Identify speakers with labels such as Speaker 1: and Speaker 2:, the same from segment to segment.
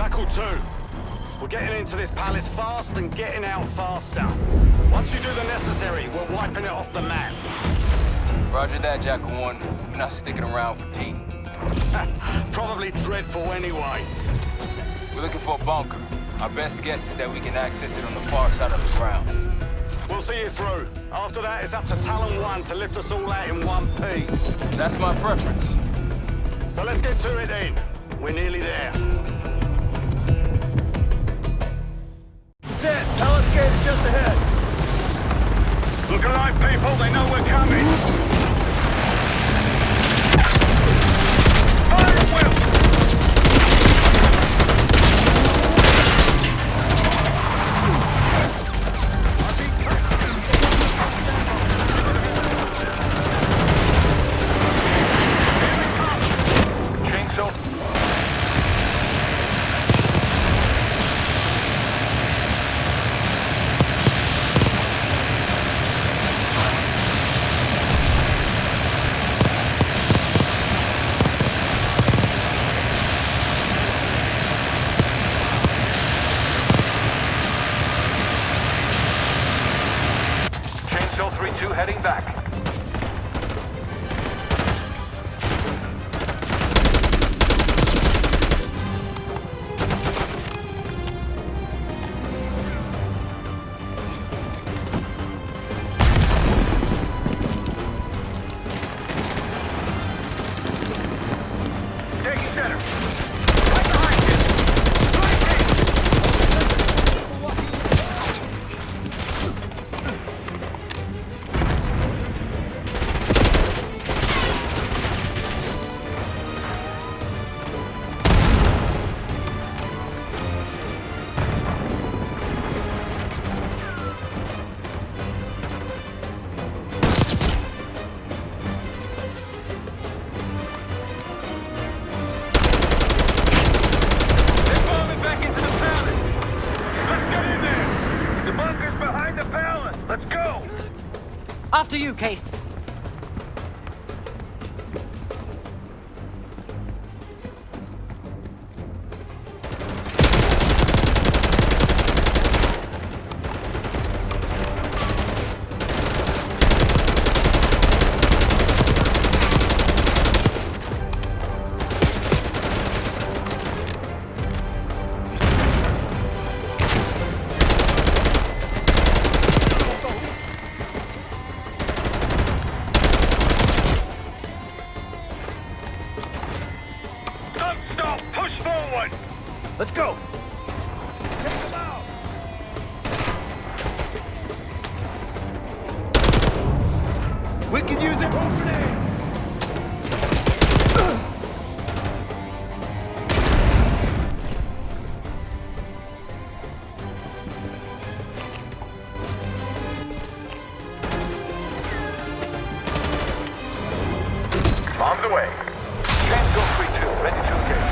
Speaker 1: Jackal 2. We're getting into this palace fast and getting out faster. Once you do the necessary, we're wiping it off the map.
Speaker 2: Roger that, Jackal 1. We're not sticking around for tea.
Speaker 1: Probably dreadful anyway.
Speaker 2: We're looking for a bunker. Our best guess is that we can access it on the far side of the grounds.
Speaker 1: We'll see you through. After that, it's up to Talon 1 to lift us all out in one piece.
Speaker 2: That's my preference.
Speaker 1: So let's get to it then. We're nearly there.
Speaker 3: Set! Palace gate is just ahead.
Speaker 1: Look alive, people. They know we're coming. Fire at will!
Speaker 4: Heading back. Taking center. Right behind you.
Speaker 5: After you, Case.
Speaker 3: Let's go! Take them out! We can use it! Bomb grenade!
Speaker 4: Bombs away. Transport 3-2, ready to engage.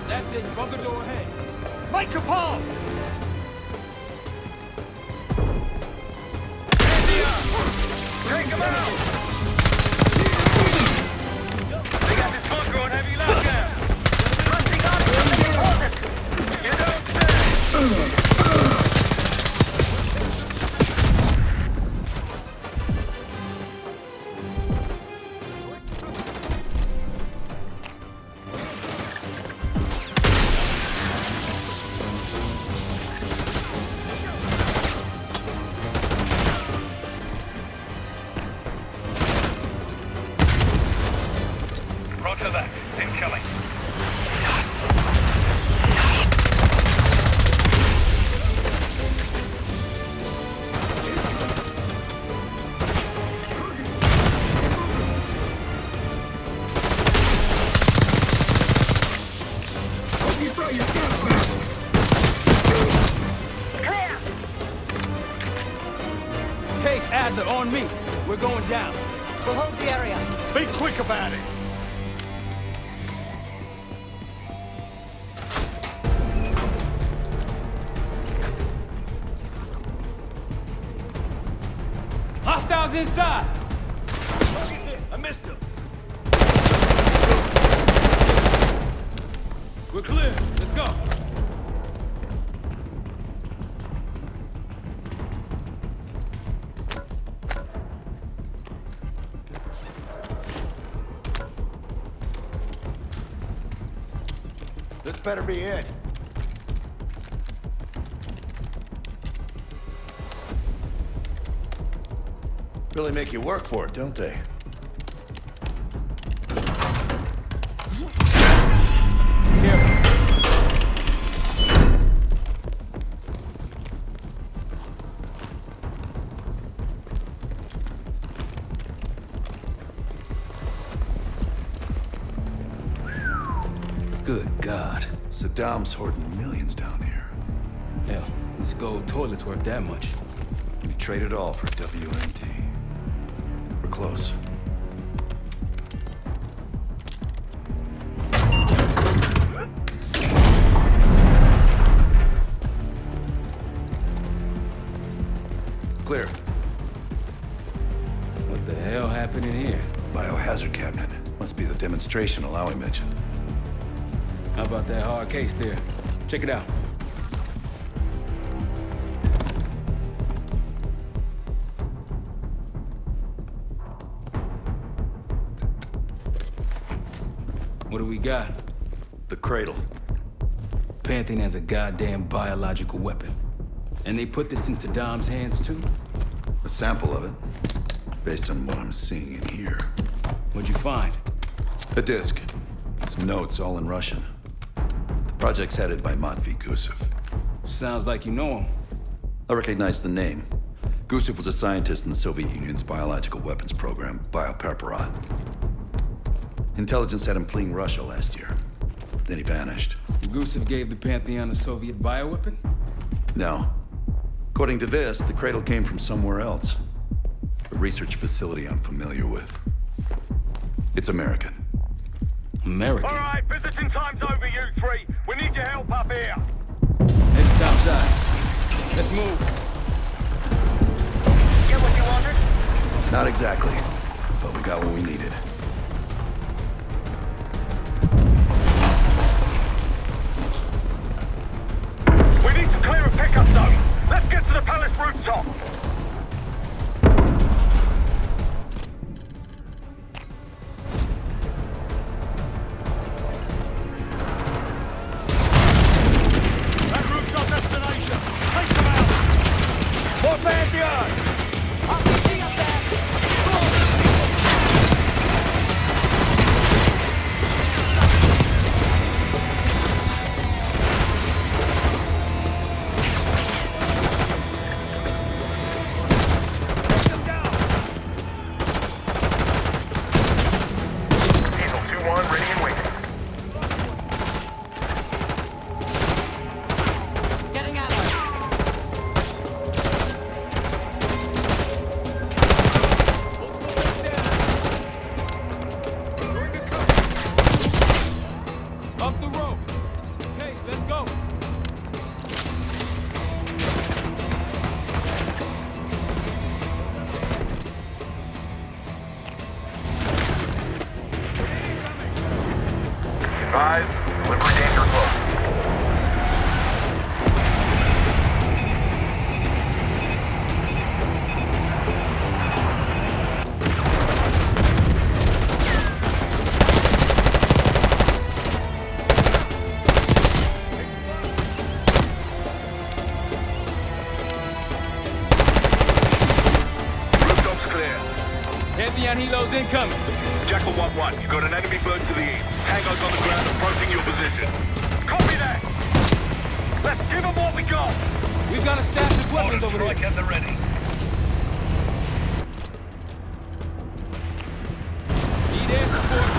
Speaker 3: That's it, bunker door ahead. Mike Capone!
Speaker 4: Take him out! They got this bunker on heavy lockdown! Rusting on it! You don't say!
Speaker 3: Adler, on me. We're going down.
Speaker 5: We'll hold the area.
Speaker 1: Be quick about it.
Speaker 3: Hostiles inside.
Speaker 4: I missed him.
Speaker 3: We're clear. Let's go.
Speaker 1: This better be it.
Speaker 6: Really make you work for it, don't they?
Speaker 3: Good God.
Speaker 6: Saddam's hoarding millions down here.
Speaker 3: Hell, this gold toilet's worth that much.
Speaker 6: We trade it all for WMT. We're close. Clear.
Speaker 3: What the hell happened in here?
Speaker 6: Biohazard cabinet. Must be the demonstration Alawi mentioned.
Speaker 3: How about that hard case there? Check it out. What do we got?
Speaker 6: The Cradle.
Speaker 3: Pantheon has a goddamn biological weapon. And they put this in Saddam's hands too?
Speaker 6: A sample of it. Based on what I'm seeing in here.
Speaker 3: What'd you find?
Speaker 6: A disc. Some notes, all in Russian. The project's headed by Matvey Gusev.
Speaker 3: Sounds like you know him.
Speaker 6: I recognize the name. Gusev was a scientist in the Soviet Union's biological weapons program, Biopreparat. Intelligence had him fleeing Russia last year. Then he vanished.
Speaker 3: Gusev gave the Pantheon a Soviet bioweapon?
Speaker 6: No. According to this, the Cradle came from somewhere else. A research facility I'm familiar with. It's American.
Speaker 3: American?
Speaker 4: All right, visiting time's over, you three. We need your help up here.
Speaker 3: Head to topside. Let's move.
Speaker 4: Get what you wanted?
Speaker 6: Not exactly, but we got what we needed.
Speaker 4: We need to clear a pickup zone. Let's get to the palace rooftop.
Speaker 1: That route's our destination. Take them out.
Speaker 4: More Pantheon!
Speaker 5: RPG up there!
Speaker 4: Diesel 2-1 ready and waiting.
Speaker 5: Getting out.
Speaker 3: Off the rope. Case, let's go.
Speaker 4: Advise, delivery danger close. Rooftops clear.
Speaker 3: Pantheon helos incoming.
Speaker 4: Jackal 1-1, you got an enemy bird to the east. Tango's on the ground approaching your position. Copy that! Let's give them what we got!
Speaker 3: We've got a stash of weapons over there.
Speaker 4: at the ready.
Speaker 3: Need air support.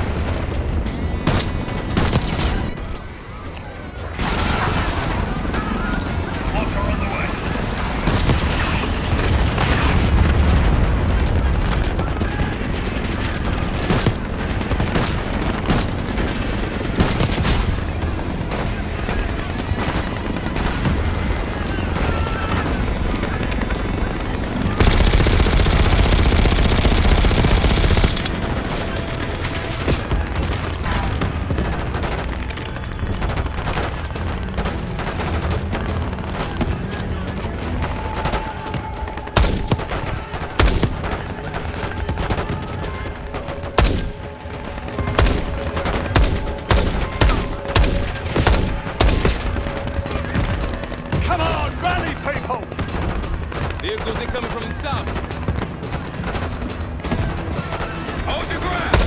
Speaker 4: Walker on the way.
Speaker 3: Vehicles incoming from the south.
Speaker 4: Hold your ground!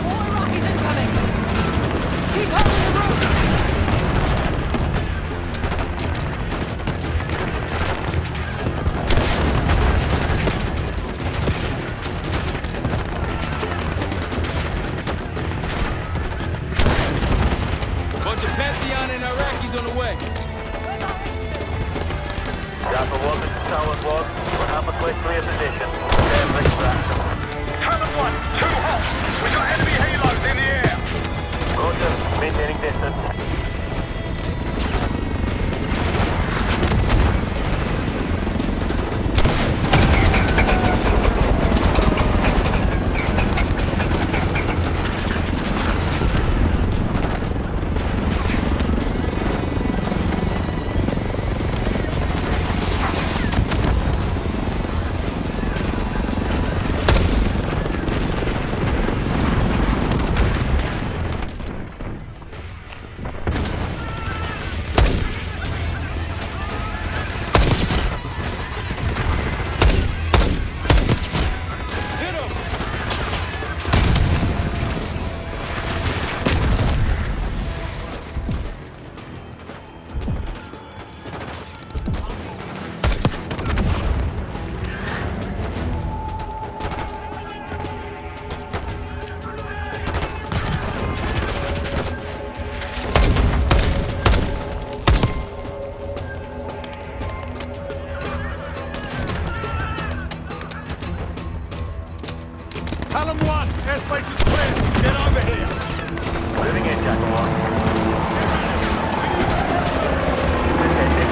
Speaker 5: More Iraqis incoming! Keep holding the road!
Speaker 3: Bunch of Pantheon and Iraqis on the way.
Speaker 7: Alpha 1, this is Tower 1. We'll have a quick clear position. Prepare for extraction.
Speaker 4: Talon 1, too hot! We got enemy halos in the air!
Speaker 7: Roger, maintaining distance.
Speaker 1: Talon 1, airspace is clear. Get over here.
Speaker 7: Moving in, Jackal 1. Descending.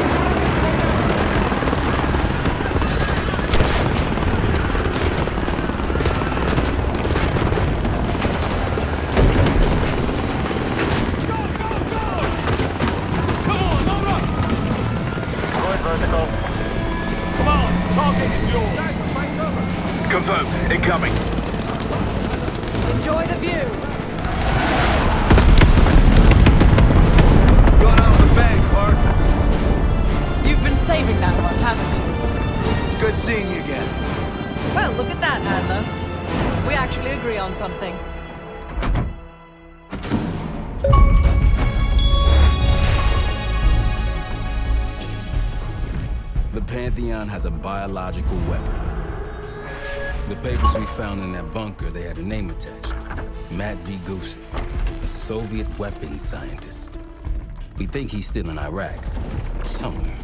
Speaker 7: Going vertical.
Speaker 1: Come on, target is yours.
Speaker 4: Confirmed. Incoming.
Speaker 5: Enjoy the view!
Speaker 6: Going out of the bank, Clark.
Speaker 5: You've been saving that one, haven't you?
Speaker 6: It's good seeing you again.
Speaker 5: Well, look at that, Handler. We actually agree on something.
Speaker 3: The Pantheon has a biological weapon. The papers we found in that bunker, they had a name attached. Matt V. Gusev, a Soviet weapons scientist. We think he's still in Iraq, somewhere.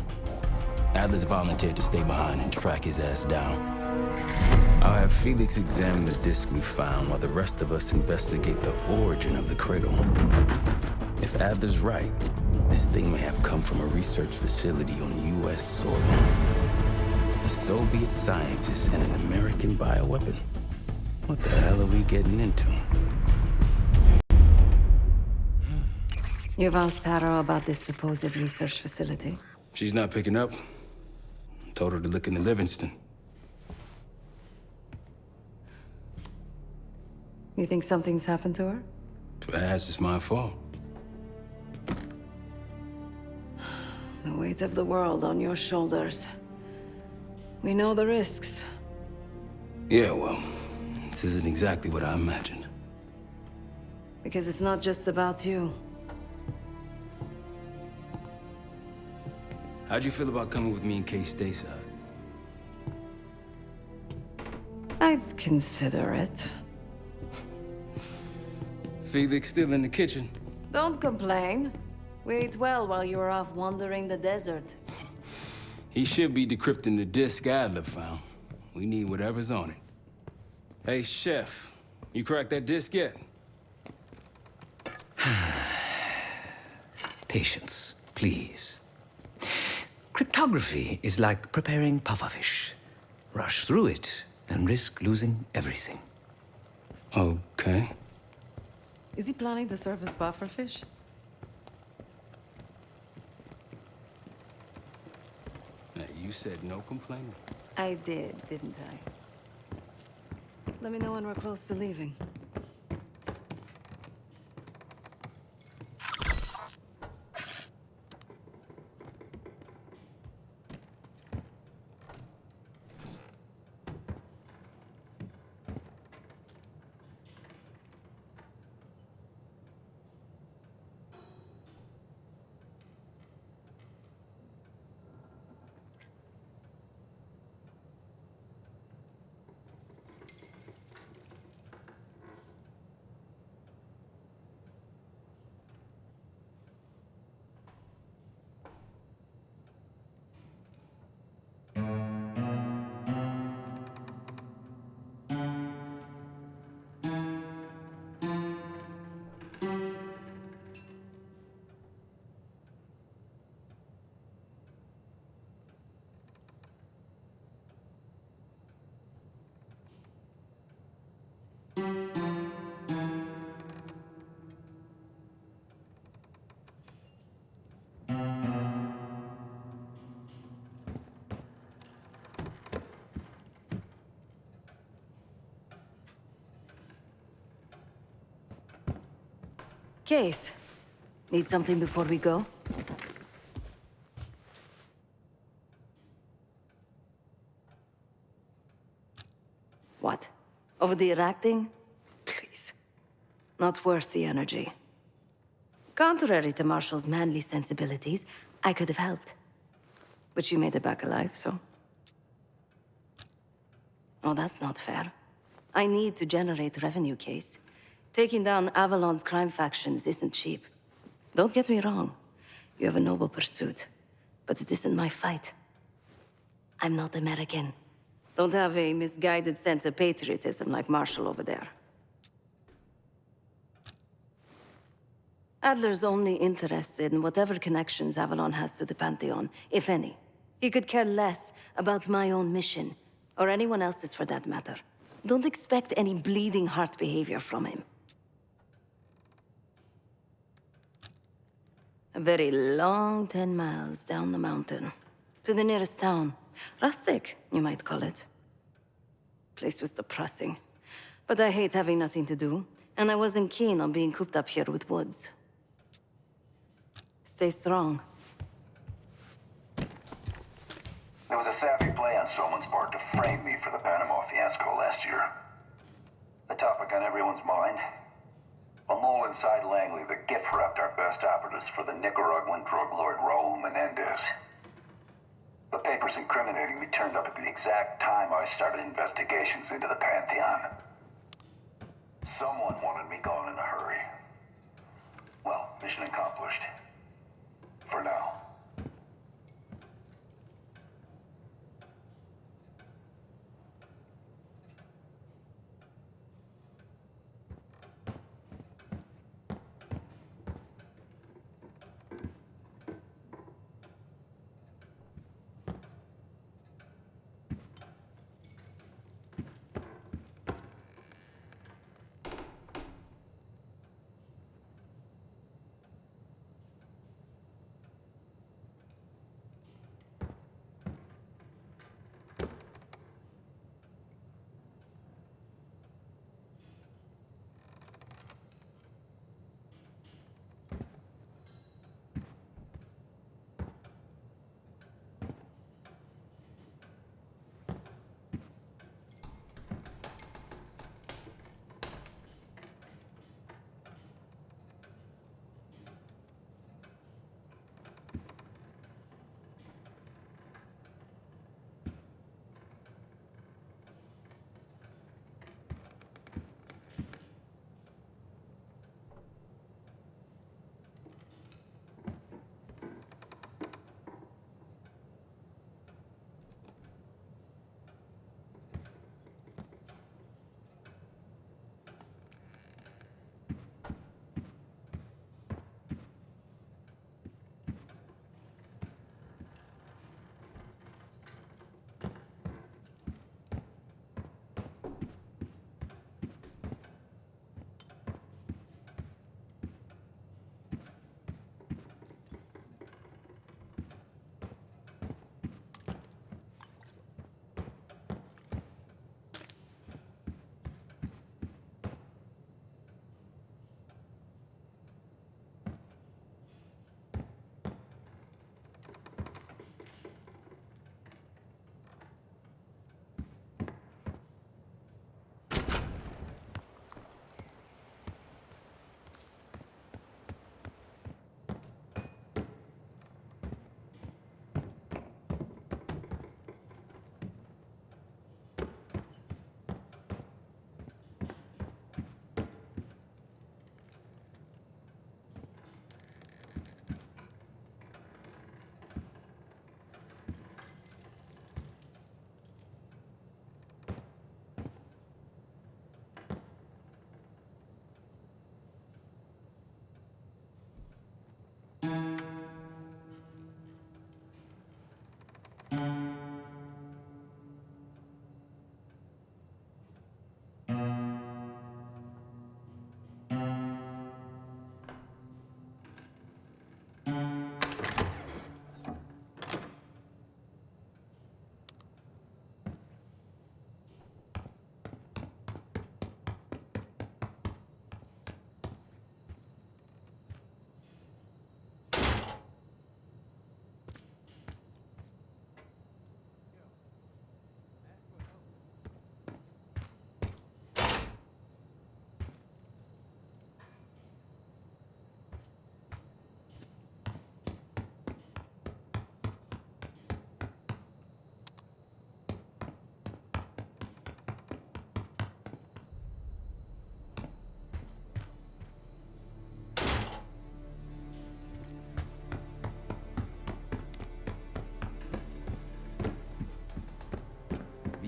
Speaker 3: Adler's volunteered to stay behind and track his ass down. I'll have Felix examine the disc we found while the rest of us investigate the origin of the Cradle. If Adler's right, this thing may have come from a research facility on U.S. soil. A Soviet scientist and an American bioweapon. What the hell are we getting into?
Speaker 8: You've asked Harrow about this supposed research facility.
Speaker 3: She's not picking up. Told her to look into Livingston.
Speaker 8: You think something's happened to her?
Speaker 3: If it has, it's my fault.
Speaker 8: The weight of the world on your shoulders. We know the risks.
Speaker 3: Yeah, well, this isn't exactly what I imagined.
Speaker 8: Because it's not just about you.
Speaker 3: How'd you feel about coming with me in case stateside?
Speaker 8: I'd consider it.
Speaker 3: Felix still in the kitchen.
Speaker 8: Don't complain. We ate well while you were off wandering the desert.
Speaker 3: He should be decrypting the disc Adler found. We need whatever's on it. Hey, Chef, you cracked that disc yet?
Speaker 9: Patience, please. Cryptography is like preparing pufferfish. Rush through it and risk losing everything.
Speaker 3: Okay.
Speaker 8: Is he planning to serve us pufferfish?
Speaker 3: Now, you said no complaining.
Speaker 8: I did, didn't I? Let me know when we're close to leaving. Case. Need something before we go? What? Over the Iraq thing? Please. Not worth the energy. Contrary to Marshall's manly sensibilities, I could have helped. But you made it back alive, so... Oh, that's not fair. I need to generate revenue, Case. Taking down Avalon's crime factions isn't cheap. Don't get me wrong. You have a noble pursuit. But it isn't my fight. I'm not American. Don't have a misguided sense of patriotism like Marshall over there. Adler's only interested in whatever connections Avalon has to the Pantheon, if any. He could care less about my own mission, or anyone else's for that matter. Don't expect any bleeding heart behavior from him. A very long 10 miles down the mountain, to the nearest town. Rustic, you might call it. Place was depressing, but I hate having nothing to do, and I wasn't keen on being cooped up here with Woods. Stay strong.
Speaker 10: There was a savvy play on someone's part to frame me for the Panama fiasco last year. The topic on everyone's mind. A mole inside Langley that gift-wrapped our best operatives for the Nicaraguan drug lord Raul Menendez. The papers incriminating me turned up at the exact time I started investigations into the Pantheon. Someone wanted me gone in a hurry. Well, mission accomplished. For now.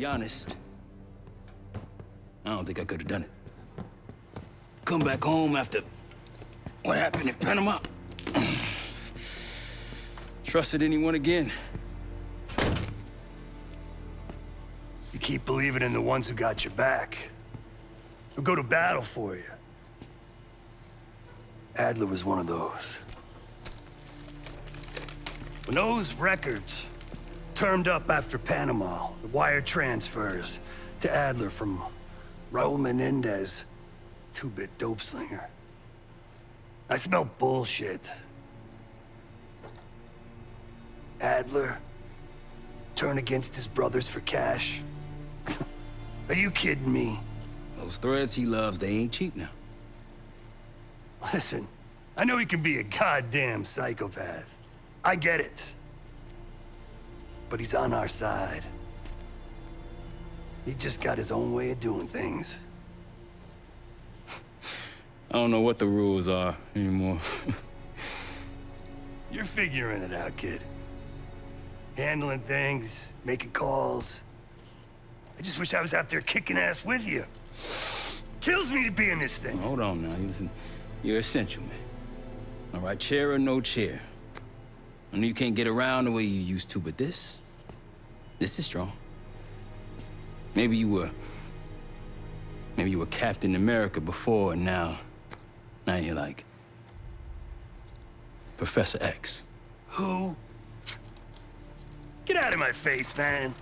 Speaker 3: be honest, I don't think I could have done it. Come back home after what happened in Panama. Trusted anyone again?
Speaker 11: You keep believing in the ones who got your back, who go to battle for you. Adler was one of those. When those records turned up after Panama, the wire transfers to Adler from Raul Menendez, two-bit dope slinger, I smelled bullshit. Adler turn against his brothers for cash? Are you kidding me?
Speaker 3: Those threads he loves, they ain't cheap now.
Speaker 11: Listen, I know he can be a goddamn psychopath. I get it. But he's on our side. He just got his own way of doing things.
Speaker 3: I don't know what the rules are anymore.
Speaker 11: You're figuring it out, kid. Handling things, making calls. I just wish I was out there kicking ass with you. Kills me to be in this thing.
Speaker 3: Hold on now, listen. You're essential, man. All right, chair or no chair. I know you can't get around the way you used to, but this is strong. Maybe you were Captain America before, and now you're like Professor X.
Speaker 11: Who? Get out of my face, man.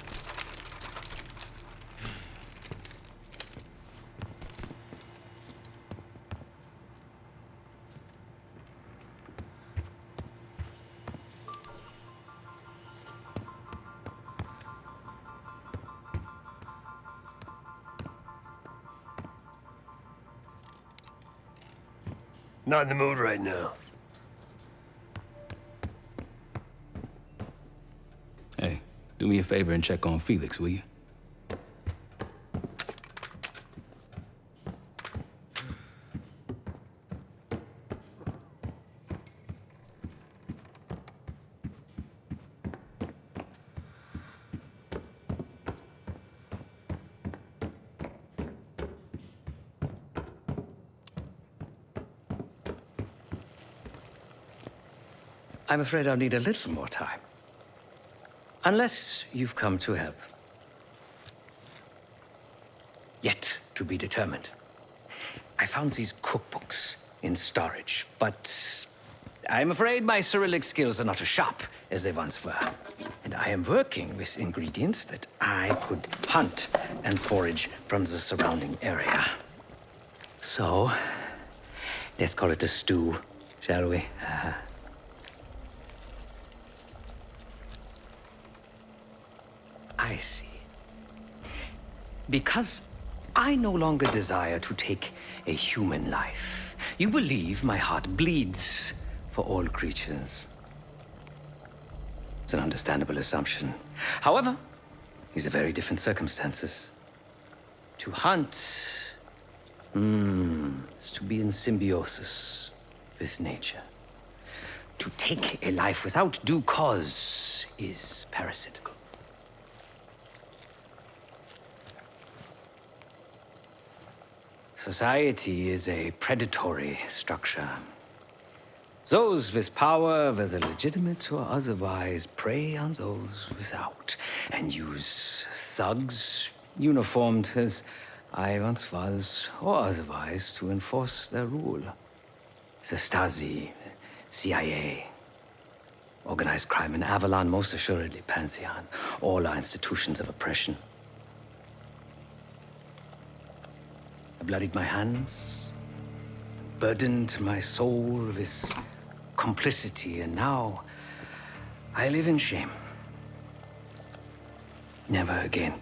Speaker 11: Not in the mood right now.
Speaker 3: Hey, do me a favor and check on Felix, will you?
Speaker 9: I'm afraid I'll need a little more time. Unless you've come to help. Yet to be determined. I found these cookbooks in storage, but I'm afraid my Cyrillic skills are not as sharp as they once were. And I am working with ingredients that I could hunt and forage from the surrounding area. So, let's call it a stew, shall we? I see. Because I no longer desire to take a human life, you believe my heart bleeds for all creatures. It's an understandable assumption. However, these are very different circumstances. To hunt, is to be in symbiosis with nature. To take a life without due cause is parasitical. Society is a predatory structure. Those with power, whether legitimate or otherwise, prey on those without, and use thugs, uniformed as I once was, or otherwise, to enforce their rule. The Stasi, CIA, organized crime in Avalon, most assuredly Pantheon, all are institutions of oppression. I bloodied my hands, burdened my soul with complicity, and now I live in shame. Never again.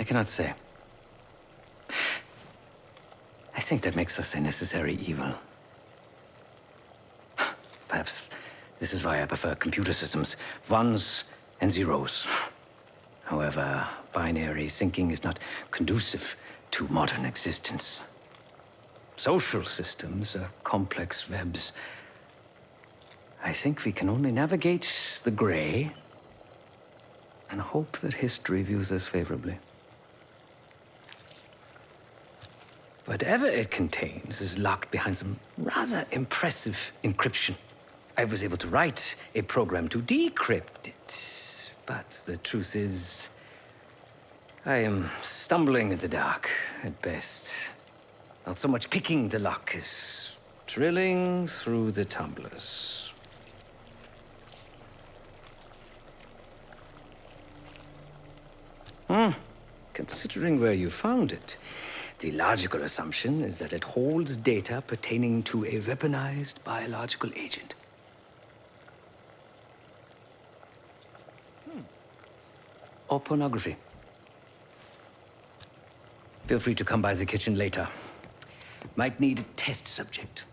Speaker 9: I cannot say. I think that makes us a necessary evil. Perhaps This is why I prefer computer systems. Ones and zeros. However, binary syncing is not conducive to modern existence. Social systems are complex webs. I think we can only navigate the gray and hope that history views us favorably. Whatever it contains is locked behind some rather impressive encryption. I was able to write a program to decrypt it, but the truth is, I am stumbling in the dark at best. Not so much picking the lock as drilling through the tumblers. Considering where you found it, the logical assumption is that it holds data pertaining to a weaponized biological agent. Or pornography. Feel free to come by the kitchen later. Might need a test subject.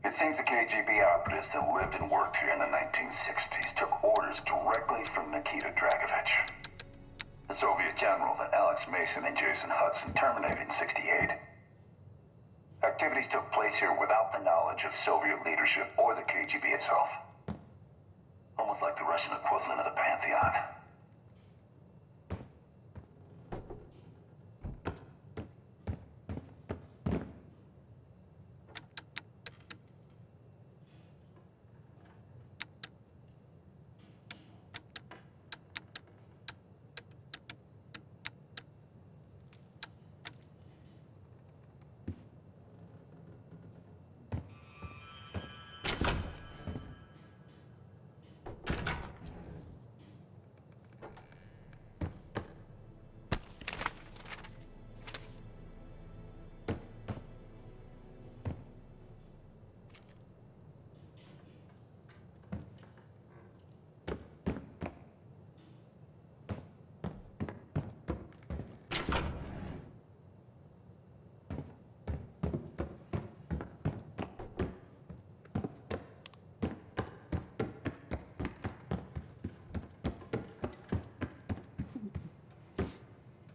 Speaker 10: You'd think the KGB operatives that lived and worked here in the 1960s took orders directly from Nikita Dragovich, the Soviet general that Alex Mason and Jason Hudson terminated in '68. Activities took place here without the knowledge of Soviet leadership or the KGB itself. Almost like the Russian equivalent of the Pantheon.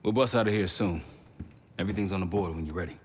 Speaker 3: We'll bust out of here soon. Everything's on the board when you're ready.